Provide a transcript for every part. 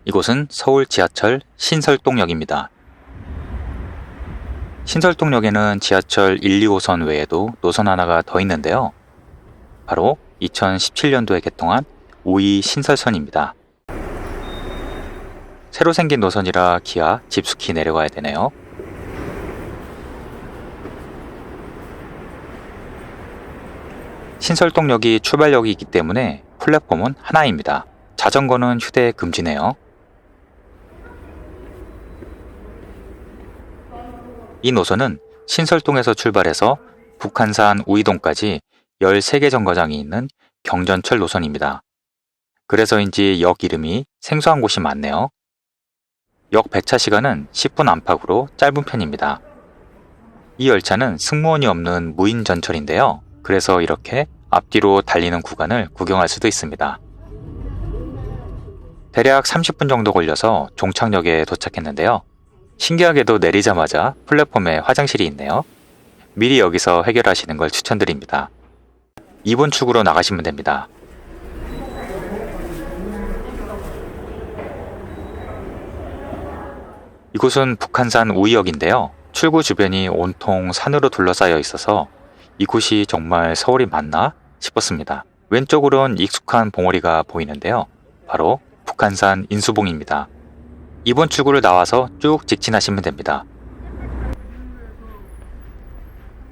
이곳은 서울 지하철 신설동역입니다. 신설동역에는 지하철 1, 2호선 외에도 노선 하나가 더 있는데요. 바로 2017년도에 개통한 5위 신설선입니다. 새로 생긴 노선이라 기아 깊숙이 내려가야 되네요. 신설동역이 출발역이기 때문에 플랫폼은 하나입니다. 자전거는 휴대 금지네요. 이 노선은 신설동에서 출발해서 북한산 우이동까지 13개 정거장이 있는 경전철 노선입니다. 그래서인지 역 이름이 생소한 곳이 많네요. 역 배차 시간은 10분 안팎으로 짧은 편입니다. 이 열차는 승무원이 없는 무인 전철인데요. 그래서 이렇게 앞뒤로 달리는 구간을 구경할 수도 있습니다. 대략 30분 정도 걸려서 종착역에 도착했는데요. 신기하게도 내리자마자 플랫폼에 화장실이 있네요. 미리 여기서 해결하시는 걸 추천드립니다. 2번 출구로 나가시면 됩니다. 이곳은 북한산 우이역인데요. 출구 주변이 온통 산으로 둘러싸여 있어서 이곳이 정말 서울이 맞나 싶었습니다. 왼쪽으론 익숙한 봉우리가 보이는데요. 바로 북한산 인수봉입니다. 2번 출구를 나와서 쭉 직진하시면 됩니다.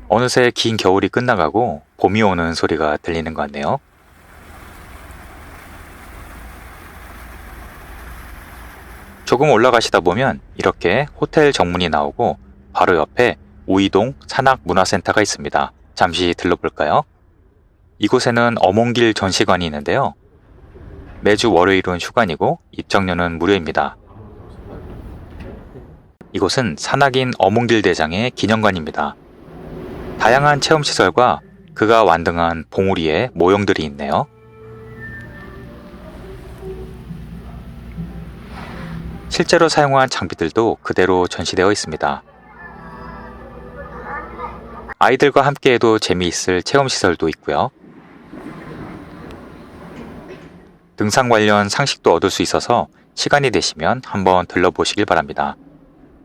어느새 긴 겨울이 끝나가고 봄이 오는 소리가 들리는 것 같네요. 조금 올라가시다 보면 이렇게 호텔 정문이 나오고 바로 옆에 우이동 산악문화센터가 있습니다. 잠시 들러볼까요? 이곳에는 어몽길 전시관이 있는데요. 매주 월요일은 휴관이고 입장료는 무료입니다. 이곳은 산악인 어몽길 대장의 기념관입니다. 다양한 체험시설과 그가 완등한 봉우리의 모형들이 있네요. 실제로 사용한 장비들도 그대로 전시되어 있습니다. 아이들과 함께해도 재미있을 체험시설도 있고요. 등산 관련 상식도 얻을 수 있어서 시간이 되시면 한번 들러보시길 바랍니다.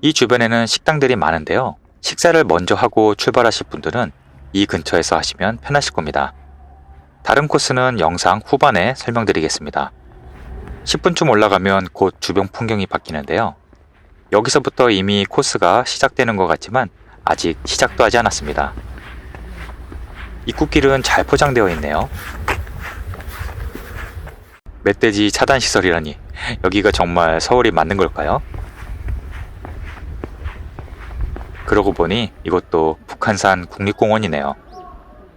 이 주변에는 식당들이 많은데요. 식사를 먼저 하고 출발하실 분들은 이 근처에서 하시면 편하실 겁니다. 다른 코스는 영상 후반에 설명드리겠습니다. 10분쯤 올라가면 곧 주변 풍경이 바뀌는데요. 여기서부터 이미 코스가 시작되는 것 같지만 아직 시작도 하지 않았습니다. 입구길은 잘 포장되어 있네요. 멧돼지 차단 시설이라니 여기가 정말 서울이 맞는 걸까요? 그러고 보니 이것도 북한산 국립공원이네요.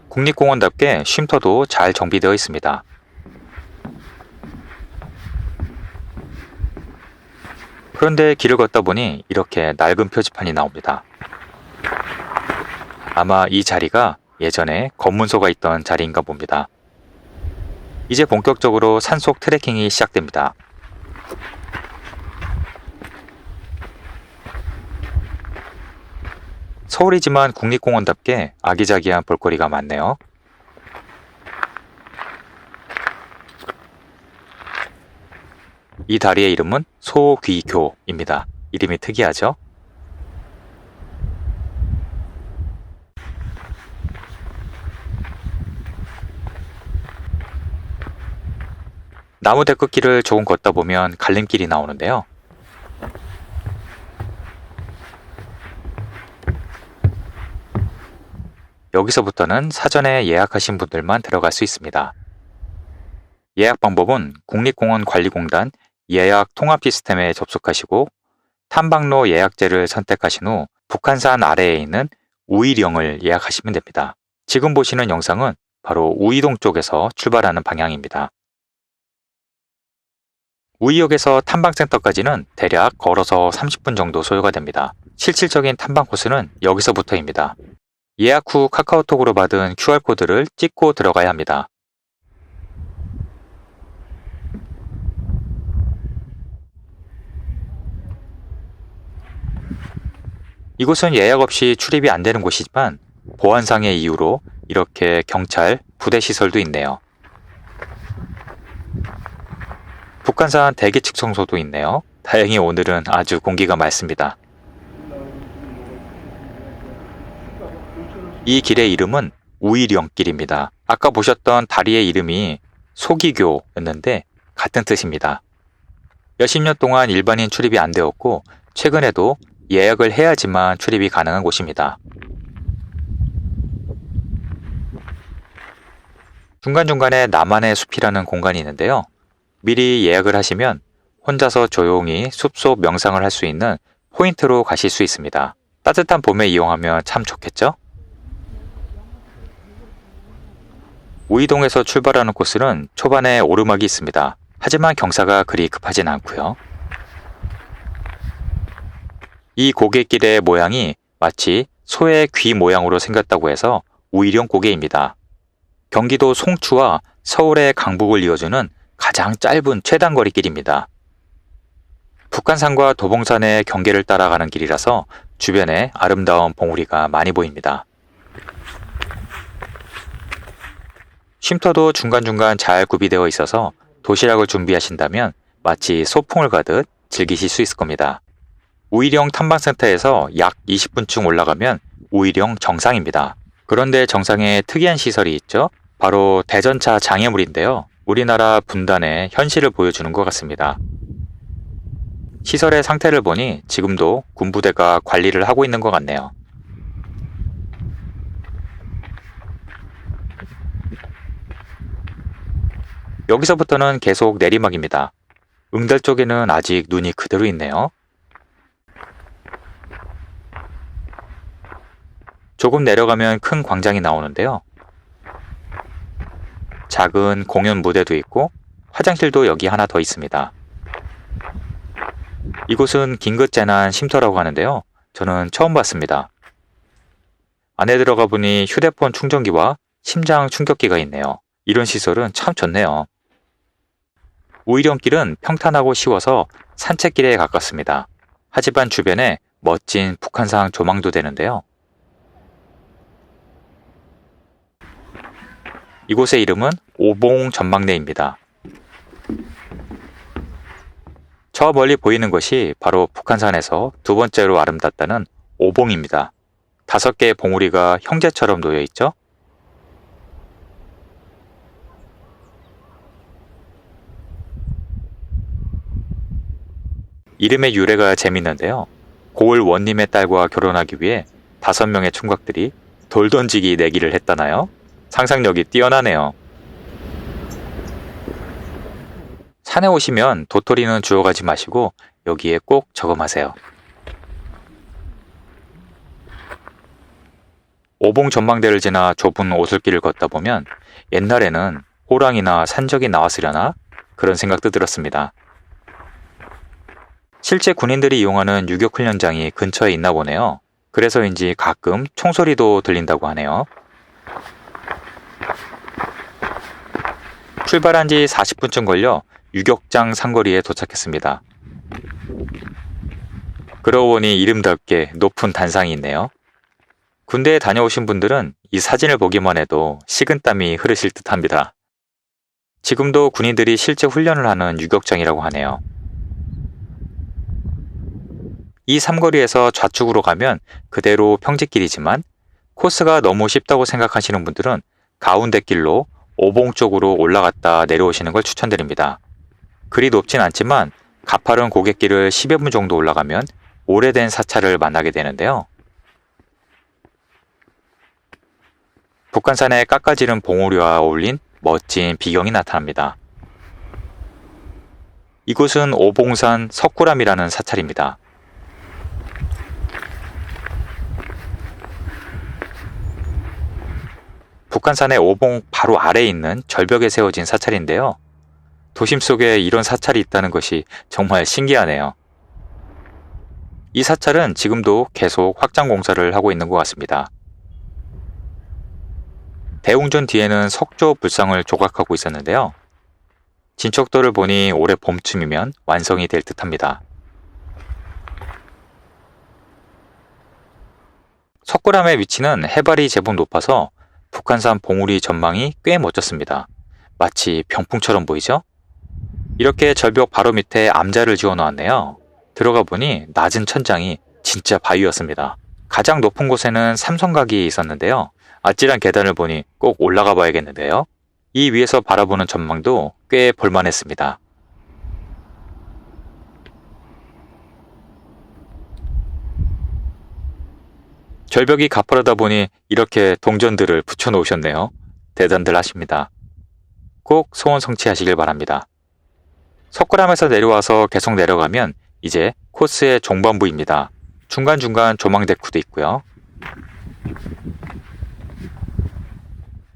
국립공원답게 쉼터도 잘 정비되어 있습니다. 그런데 길을 걷다 보니 이렇게 낡은 표지판이 나옵니다. 아마 이 자리가 예전에 검문소가 있던 자리인가 봅니다. 이제 본격적으로 산속 트레킹이 시작됩니다. 서울이지만 국립공원답게 아기자기한 볼거리가 많네요. 이 다리의 이름은 소귀교입니다. 이름이 특이하죠? 나무 데크길을 조금 걷다 보면 갈림길이 나오는데요. 여기서부터는 사전에 예약하신 분들만 들어갈 수 있습니다. 예약 방법은 국립공원관리공단 예약 통합 시스템에 접속하시고 탐방로 예약제를 선택하신 후 북한산 아래에 있는 우이령을 예약하시면 됩니다. 지금 보시는 영상은 바로 우이동 쪽에서 출발하는 방향입니다. 우이역에서 탐방센터까지는 대략 걸어서 30분 정도 소요가 됩니다. 실질적인 탐방 코스는 여기서부터입니다. 예약 후 카카오톡으로 받은 QR코드를 찍고 들어가야 합니다. 이곳은 예약 없이 출입이 안 되는 곳이지만 보안상의 이유로 이렇게 경찰 부대 시설도 있네요. 북한산 대기측 청소도 있네요. 다행히 오늘은 아주 공기가 맑습니다. 이 길의 이름은 우이령길입니다. 아까 보셨던 다리의 이름이 소기교였는데 같은 뜻입니다. 몇십 년 동안 일반인 출입이 안 되었고 최근에도 예약을 해야지만 출입이 가능한 곳입니다. 중간중간에 나만의 숲이라는 공간이 있는데요. 미리 예약을 하시면 혼자서 조용히 숲속 명상을 할 수 있는 포인트로 가실 수 있습니다. 따뜻한 봄에 이용하면 참 좋겠죠? 우이동에서 출발하는 코스는 초반에 오르막이 있습니다. 하지만 경사가 그리 급하진 않고요. 이 고갯길의 모양이 마치 소의 귀 모양으로 생겼다고 해서 우이령 고개입니다. 경기도 송추와 서울의 강북을 이어주는 가장 짧은 최단거리 길입니다. 북한산과 도봉산의 경계를 따라가는 길이라서 주변에 아름다운 봉우리가 많이 보입니다. 쉼터도 중간중간 잘 구비되어 있어서 도시락을 준비하신다면 마치 소풍을 가듯 즐기실 수 있을 겁니다. 우이령 탐방센터에서 약 20분쯤 올라가면 우이령 정상입니다. 그런데 정상에 특이한 시설이 있죠. 바로 대전차 장애물인데요. 우리나라 분단의 현실을 보여주는 것 같습니다. 시설의 상태를 보니 지금도 군부대가 관리를 하고 있는 것 같네요. 여기서부터는 계속 내리막입니다. 응달 쪽에는 아직 눈이 그대로 있네요. 조금 내려가면 큰 광장이 나오는데요. 작은 공연 무대도 있고 화장실도 여기 하나 더 있습니다. 이곳은 긴급재난 쉼터라고 하는데요. 저는 처음 봤습니다. 안에 들어가 보니 휴대폰 충전기와 심장 충격기가 있네요. 이런 시설은 참 좋네요. 우이령길은 평탄하고 쉬워서 산책길에 가깝습니다. 하지만 주변에 멋진 북한산 조망도 되는데요. 이곳의 이름은 오봉 전망대입니다. 저 멀리 보이는 것이 바로 북한산에서 두 번째로 아름답다는 오봉입니다. 5개의 봉우리가 형제처럼 놓여 있죠? 이름의 유래가 재밌는데요. 고을 원님의 딸과 결혼하기 위해 5명의 총각들이 돌 던지기 내기를 했다나요? 상상력이 뛰어나네요. 산에 오시면 도토리는 주워가지 마시고 여기에 꼭 저금하세요. 오봉 전망대를 지나 좁은 오솔길을 걷다 보면 옛날에는 호랑이나 산적이 나왔으려나 그런 생각도 들었습니다. 실제 군인들이 이용하는 유격훈련장이 근처에 있나 보네요. 그래서인지 가끔 총소리도 들린다고 하네요. 출발한 지 40분쯤 걸려 유격장 상거리에 도착했습니다. 그러고 보니 이름답게 높은 단상이 있네요. 군대에 다녀오신 분들은 이 사진을 보기만 해도 식은땀이 흐르실 듯합니다. 지금도 군인들이 실제 훈련을 하는 유격장이라고 하네요. 이 삼거리에서 좌측으로 가면 그대로 평지길이지만 코스가 너무 쉽다고 생각하시는 분들은 가운데 길로 오봉 쪽으로 올라갔다 내려오시는 걸 추천드립니다. 그리 높진 않지만 가파른 고갯길을 10여 분 정도 올라가면 오래된 사찰을 만나게 되는데요. 북한산의 깎아지른 봉우리와 어울린 멋진 비경이 나타납니다. 이곳은 오봉산 석굴암이라는 사찰입니다. 북한산의 오봉 바로 아래에 있는 절벽에 세워진 사찰인데요. 도심 속에 이런 사찰이 있다는 것이 정말 신기하네요. 이 사찰은 지금도 계속 확장 공사를 하고 있는 것 같습니다. 대웅전 뒤에는 석조 불상을 조각하고 있었는데요. 진척도를 보니 올해 봄쯤이면 완성이 될 듯합니다. 석굴암의 위치는 해발이 제법 높아서 북한산 봉우리 전망이 꽤 멋졌습니다. 마치 병풍처럼 보이죠? 이렇게 절벽 바로 밑에 암자를 지어 놓았네요. 들어가 보니 낮은 천장이 진짜 바위였습니다. 가장 높은 곳에는 삼성각이 있었는데요. 아찔한 계단을 보니 꼭 올라가 봐야겠는데요. 이 위에서 바라보는 전망도 꽤 볼만했습니다. 절벽이 가파르다 보니 이렇게 동전들을 붙여 놓으셨네요. 대단들 하십니다. 꼭 소원 성취하시길 바랍니다. 석굴암에서 내려와서 계속 내려가면 이제 코스의 종반부입니다. 중간중간 조망 데크도 있고요.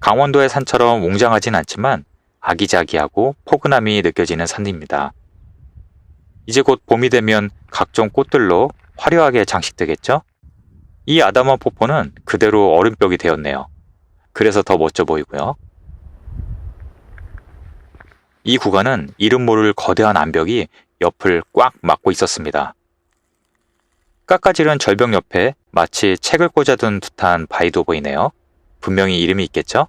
강원도의 산처럼 웅장하진 않지만 아기자기하고 포근함이 느껴지는 산입니다. 이제 곧 봄이 되면 각종 꽃들로 화려하게 장식되겠죠? 이 아담한 폭포는 그대로 얼음벽이 되었네요. 그래서 더 멋져 보이고요. 이 구간은 이름 모를 거대한 암벽이 옆을 꽉 막고 있었습니다. 깎아지른 절벽 옆에 마치 책을 꽂아둔 듯한 바위도 보이네요. 분명히 이름이 있겠죠?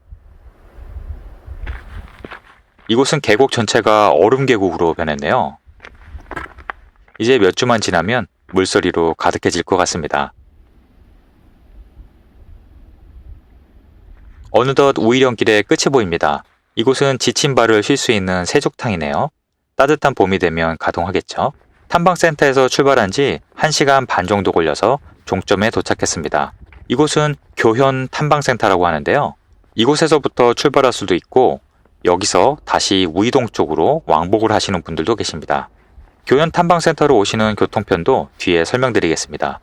이곳은 계곡 전체가 얼음 계곡으로 변했네요. 이제 몇 주만 지나면 물소리로 가득해질 것 같습니다. 어느덧 우이령길의 끝이 보입니다. 이곳은 지친 발을 쉴 수 있는 세족탕이네요. 따뜻한 봄이 되면 가동하겠죠. 탐방센터에서 출발한 지 1시간 반 정도 걸려서 종점에 도착했습니다. 이곳은 교현 탐방센터라고 하는데요. 이곳에서부터 출발할 수도 있고 여기서 다시 우이동 쪽으로 왕복을 하시는 분들도 계십니다. 교현 탐방센터로 오시는 교통편도 뒤에 설명드리겠습니다.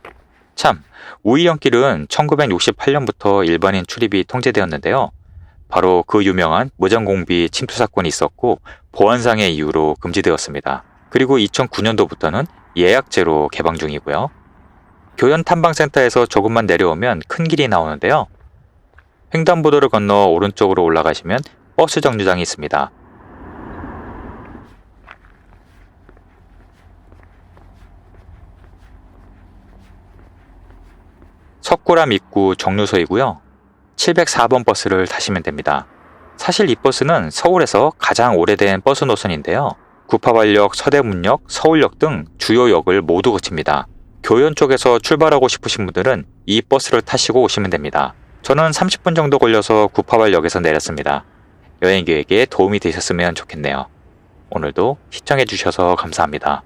참, 우이령길은 1968년부터 일반인 출입이 통제되었는데요. 바로 그 유명한 무장공비 침투 사건이 있었고 보안상의 이유로 금지되었습니다. 그리고 2009년도부터는 예약제로 개방 중이고요. 교현 탐방센터에서 조금만 내려오면 큰 길이 나오는데요. 횡단보도를 건너 오른쪽으로 올라가시면 버스 정류장이 있습니다. 석굴암 입구 정류소이고요. 704번 버스를 타시면 됩니다. 사실 이 버스는 서울에서 가장 오래된 버스 노선인데요. 구파발역, 서대문역, 서울역 등 주요 역을 모두 거칩니다. 교현 쪽에서 출발하고 싶으신 분들은 이 버스를 타시고 오시면 됩니다. 저는 30분 정도 걸려서 구파발역에서 내렸습니다. 여행 계획에 도움이 되셨으면 좋겠네요. 오늘도 시청해주셔서 감사합니다.